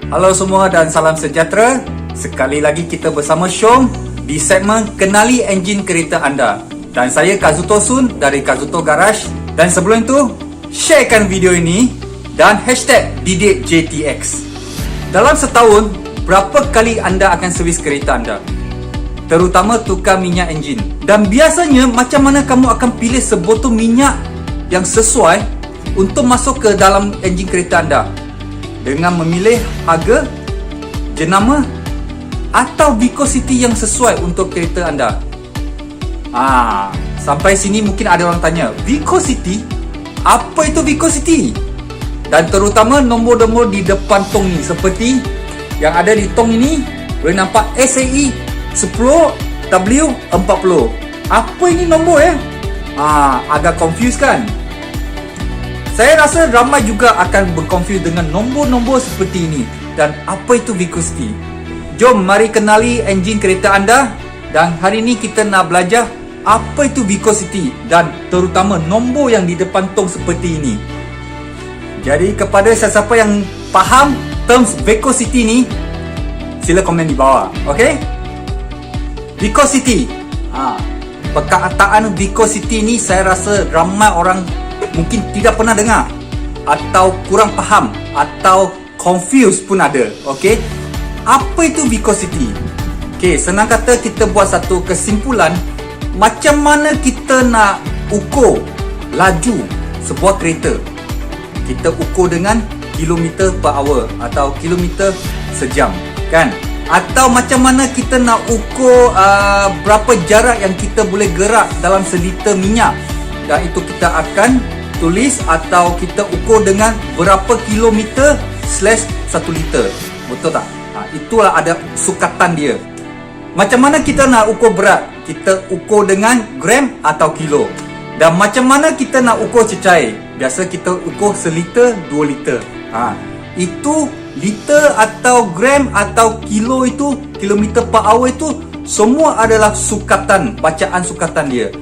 Halo semua dan salam sejahtera. Sekali lagi kita bersama Syom di segmen Kenali Enjin Kereta Anda. Dan saya Kazuto Sun dari Kazuto Garage. Dan sebelum itu, sharekan video ini dan hashtag Didik JTX. Dalam setahun, berapa kali anda akan servis kereta anda? Terutama tukar minyak enjin. Dan biasanya macam mana kamu akan pilih sebotol minyak yang sesuai untuk masuk ke dalam enjin kereta anda? Dengan memilih harga, jenama atau viscosity yang sesuai untuk kereta anda. Sampai sini mungkin ada orang tanya, viscosity? Apa itu viscosity? Dan terutama nombor-nombor di depan tong ni, seperti yang ada di tong ini, boleh nampak SAE 10W40. Apa ini nombor agak confused kan? Saya rasa ramai juga akan berkonfuse dengan nombor-nombor seperti ini. Dan apa itu viscosity? Jom mari kenali enjin kereta anda. Dan hari ini kita nak belajar apa itu viscosity dan terutama nombor yang di depan tong seperti ini. Jadi kepada sesiapa yang faham terms viscosity ni, sila komen di bawah, okey? Viscosity. Perkataan viscosity ni saya rasa ramai orang mungkin tidak pernah dengar atau kurang faham atau confused pun ada. Okey, apa itu viscosity? Okey, senang kata kita buat satu kesimpulan macam mana kita nak ukur laju sebuah kereta. Kita ukur dengan kilometer per hour atau kilometer sejam, kan? Atau macam mana kita nak ukur berapa jarak yang kita boleh gerak dalam seliter minyak. Dan itu kita akan tulis atau kita ukur dengan berapa kilometer / 1 liter. Betul tak? Itulah ada sukatan dia. Macam mana kita nak ukur berat? Kita ukur dengan gram atau kilo. Dan macam mana kita nak ukur cecair? Biasa kita ukur seliter 2 liter. Itu liter atau gram atau kilo, itu kilometer per hour, itu semua adalah sukatan, bacaan sukatan dia.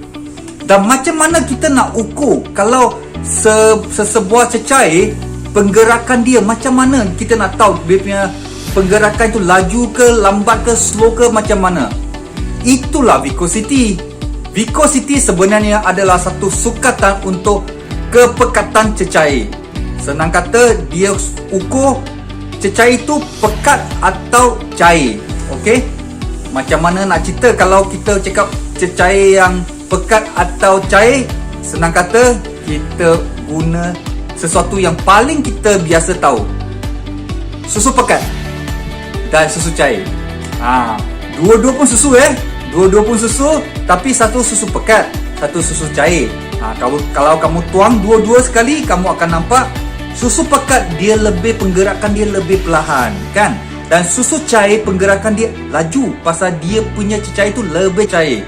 Dan macam mana kita nak ukur kalau sebuah cecair, penggerakan dia macam mana kita nak tahu dia punya penggerakan itu laju ke, lambat ke, slow ke, macam mana? Itulah viscosity. Viscosity sebenarnya adalah satu sukatan untuk kepekatan cecair. Senang kata, dia ukur cecair itu pekat atau cair. Okey? Macam mana nak cerita kalau kita cakap cecair yang pekat atau cair? Senang kata, kita guna sesuatu yang paling kita biasa tahu. Susu pekat dan susu cair. Dua-dua pun susu Dua-dua pun susu, tapi satu susu pekat, satu susu cair. Kalau kamu tuang dua-dua sekali, kamu akan nampak susu pekat dia lebih, penggerakan dia lebih perlahan, kan? Dan susu cair penggerakan dia laju pasal dia punya cecair itu lebih cair.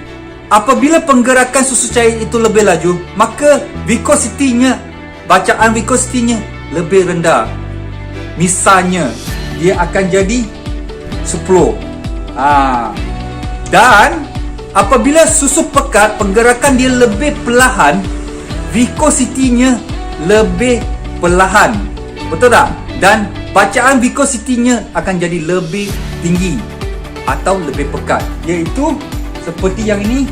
Apabila penggerakan susu cair itu lebih laju, maka viscosity-nya, bacaan viscosity-nya lebih rendah. Misalnya, dia akan jadi 10. Dan apabila susu pekat penggerakan dia lebih perlahan, viscosity-nya lebih perlahan. Betul tak? Dan bacaan viscosity-nya akan jadi lebih tinggi atau lebih pekat, iaitu seperti yang ini,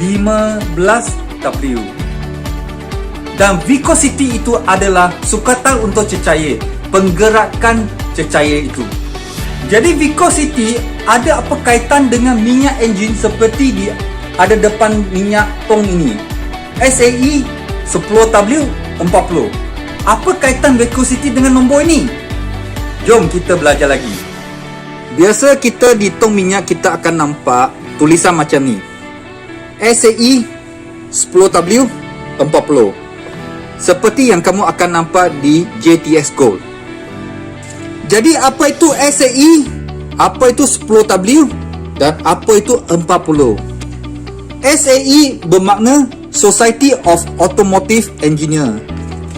15W. Dan viscosity itu adalah sukatan untuk cecair, penggerakan cecair itu. Jadi viscosity ada apa kaitan dengan minyak enjin seperti ada depan minyak tong ini, SAE 10W40. Apa kaitan viscosity dengan nombor ini? Jom kita belajar lagi. Biasa kita di tong minyak kita akan nampak tulisan macam ni, SAE 10W40. Seperti yang kamu akan nampak di JTX Gold. Jadi apa itu SAE? Apa itu 10W? Dan apa itu 40? SAE bermakna Society of Automotive Engineer.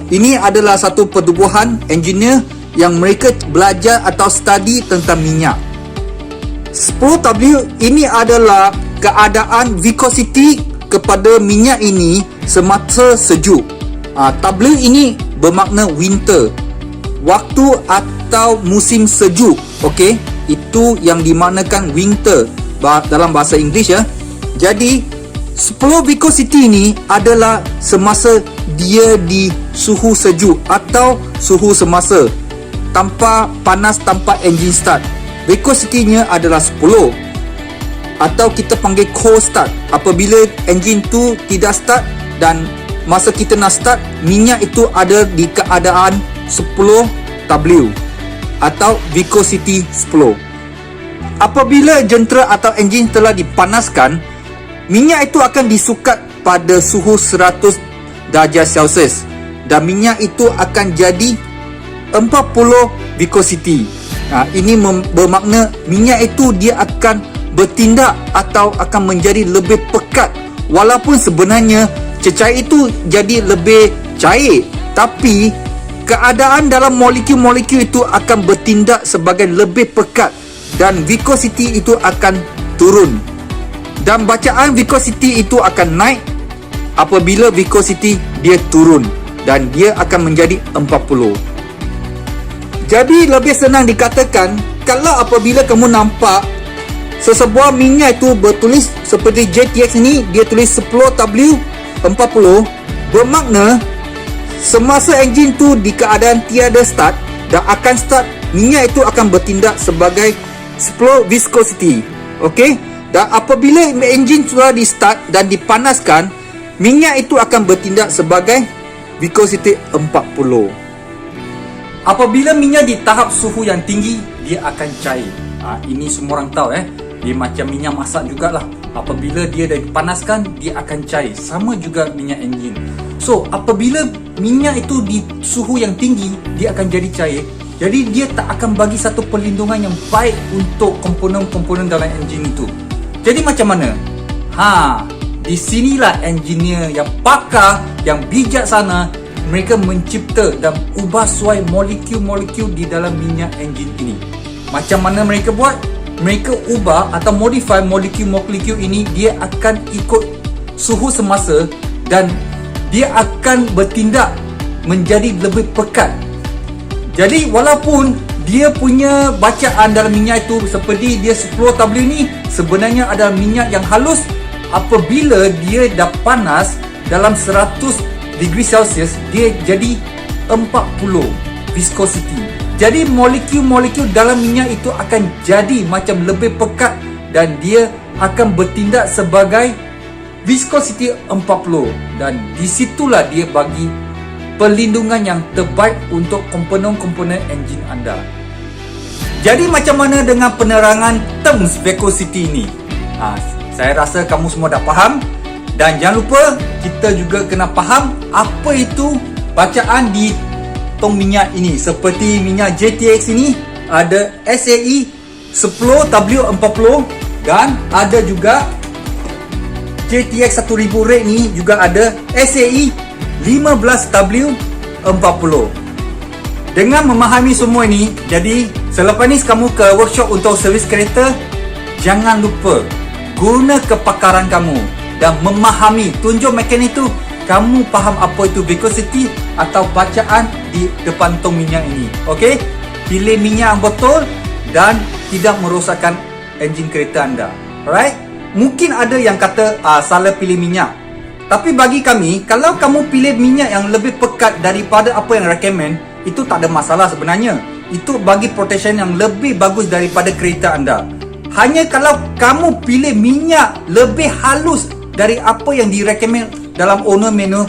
Ini adalah satu pertubuhan engineer yang mereka belajar atau study tentang minyak. 10W ini adalah keadaan viscosity kepada minyak ini semasa sejuk. W ini bermakna winter. waktu atau musim sejuk. Okey, itu yang dimaknakan winter dalam bahasa Inggeris ya. Jadi flow viscosity ini adalah semasa dia di suhu sejuk atau suhu semasa, tanpa panas, tanpa engine start. Viscosity-nya adalah 10, atau kita panggil cold start. Apabila engine tu tidak start dan masa kita nak start, minyak itu ada di keadaan 10 W atau viscosity 10. Apabila jentera atau enjin telah dipanaskan, minyak itu akan disukat pada suhu 100 darjah Celsius dan minyak itu akan jadi 40 viscosity. Ini bermakna minyak itu dia akan bertindak atau akan menjadi lebih pekat, walaupun sebenarnya cecair itu jadi lebih cair, tapi keadaan dalam molekul-molekul itu akan bertindak sebagai lebih pekat dan viscosity itu akan turun, dan bacaan viscosity itu akan naik apabila viscosity dia turun dan dia akan menjadi 40. Jadi lebih senang dikatakan, kalau apabila kamu nampak sesebuah minyak itu bertulis seperti JTX ini, dia tulis 10W 40, bermakna semasa enjin tu di keadaan tiada start dan akan start, minyak itu akan bertindak sebagai 10 viscosity. Okey, dan apabila enjin sudah di start dan dipanaskan, minyak itu akan bertindak sebagai viscosity 40. Apabila minyak di tahap suhu yang tinggi, dia akan cair. Ini semua orang tahu dia macam minyak masak jugalah. Apabila dia dah dipanaskan, dia akan cair. Sama juga minyak enjin. So, apabila minyak itu di suhu yang tinggi, dia akan jadi cair. Jadi, dia tak akan bagi satu perlindungan yang baik untuk komponen-komponen dalam enjin itu. Jadi, macam mana? Di sinilah engineer yang pakar, yang bijaksana, mereka mencipta dan ubah suai molekul-molekul di dalam minyak enjin ini. Macam mana mereka buat? Mereka ubah atau modify molekul-molekul ini, dia akan ikut suhu semasa dan dia akan bertindak menjadi lebih pekat. Jadi walaupun dia punya bacaan dalam minyak itu seperti dia 10W ni sebenarnya adalah minyak yang halus, apabila dia dah panas dalam 100 degree Celsius, dia jadi 40 viscosity. Jadi molekul-molekul dalam minyak itu akan jadi macam lebih pekat dan dia akan bertindak sebagai viscosity 40, dan disitulah dia bagi perlindungan yang terbaik untuk komponen-komponen enjin anda. Jadi macam mana dengan penerangan terms viscosity ini? Saya rasa kamu semua dah faham, dan jangan lupa kita juga kena faham apa itu bacaan di tong minyak ini. Seperti minyak JTX ini ada SAE 10W40 dan ada juga JTX 1000 rate ni juga ada SAE 15W40. Dengan memahami semua ini, jadi selepas ni kamu ke workshop untuk servis kereta, jangan lupa guna kepakaran kamu dan memahami, tunjuk mekanik itu kamu faham apa itu viscosity atau bacaan di depan tong minyak ini. Okey? Pilih minyak yang betul dan tidak merosakkan enjin kereta anda. Alright? Mungkin ada yang kata salah pilih minyak. Tapi bagi kami, kalau kamu pilih minyak yang lebih pekat daripada apa yang recommend, itu tak ada masalah sebenarnya. Itu bagi protection yang lebih bagus daripada kereta anda. Hanya kalau kamu pilih minyak lebih halus dari apa yang direkomend dalam owner manual,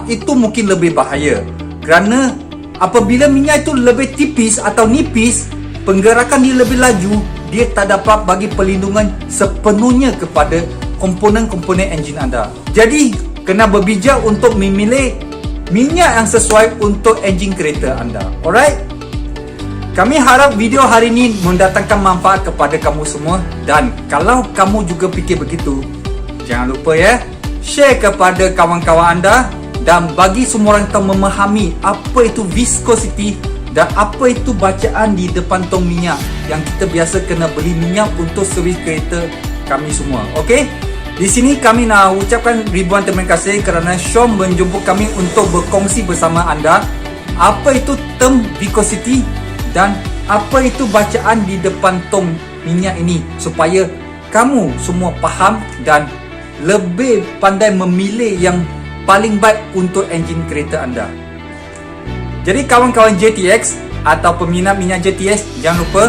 itu mungkin lebih bahaya. Kerana apabila minyak itu lebih tipis atau nipis, penggerakan dia lebih laju, dia tak dapat bagi perlindungan sepenuhnya kepada komponen-komponen enjin anda. Jadi, kena berbijak untuk memilih minyak yang sesuai untuk enjin kereta anda. Alright? Kami harap video hari ini mendatangkan manfaat kepada kamu semua, dan kalau kamu juga fikir begitu, jangan lupa share kepada kawan-kawan anda dan bagi semua orang tahu memahami apa itu viscosity dan apa itu bacaan di depan tong minyak yang kita biasa kena beli minyak untuk servis kereta kami semua. Okey? Di sini kami nak ucapkan ribuan terima kasih kerana Syom menjemput kami untuk berkongsi bersama anda. apa itu term viscosity dan apa itu bacaan di depan tong minyak ini, supaya kamu semua faham dan lebih pandai memilih yang paling baik untuk enjin kereta anda. Jadi kawan-kawan JTX atau peminat minyak JTX, jangan lupa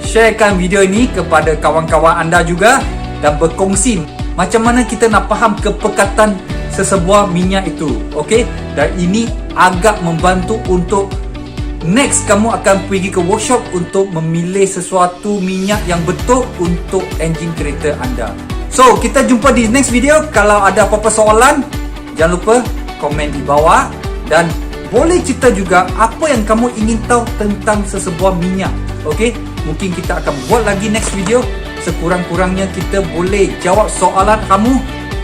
sharekan video ini kepada kawan-kawan anda juga dan berkongsi macam mana kita nak faham kepekatan sesebuah minyak itu. Okey, dan ini agak membantu untuk next kamu akan pergi ke workshop untuk memilih sesuatu minyak yang betul untuk enjin kereta anda. So, kita jumpa di next video. Kalau ada apa-apa soalan, jangan lupa komen di bawah dan boleh cerita juga apa yang kamu ingin tahu tentang sesebuah minyak. Okey, mungkin kita akan buat lagi next video. Sekurang-kurangnya kita boleh jawab soalan kamu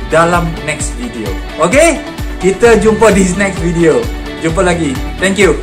dalam next video. Okey, kita jumpa di next video. Jumpa lagi. Thank you.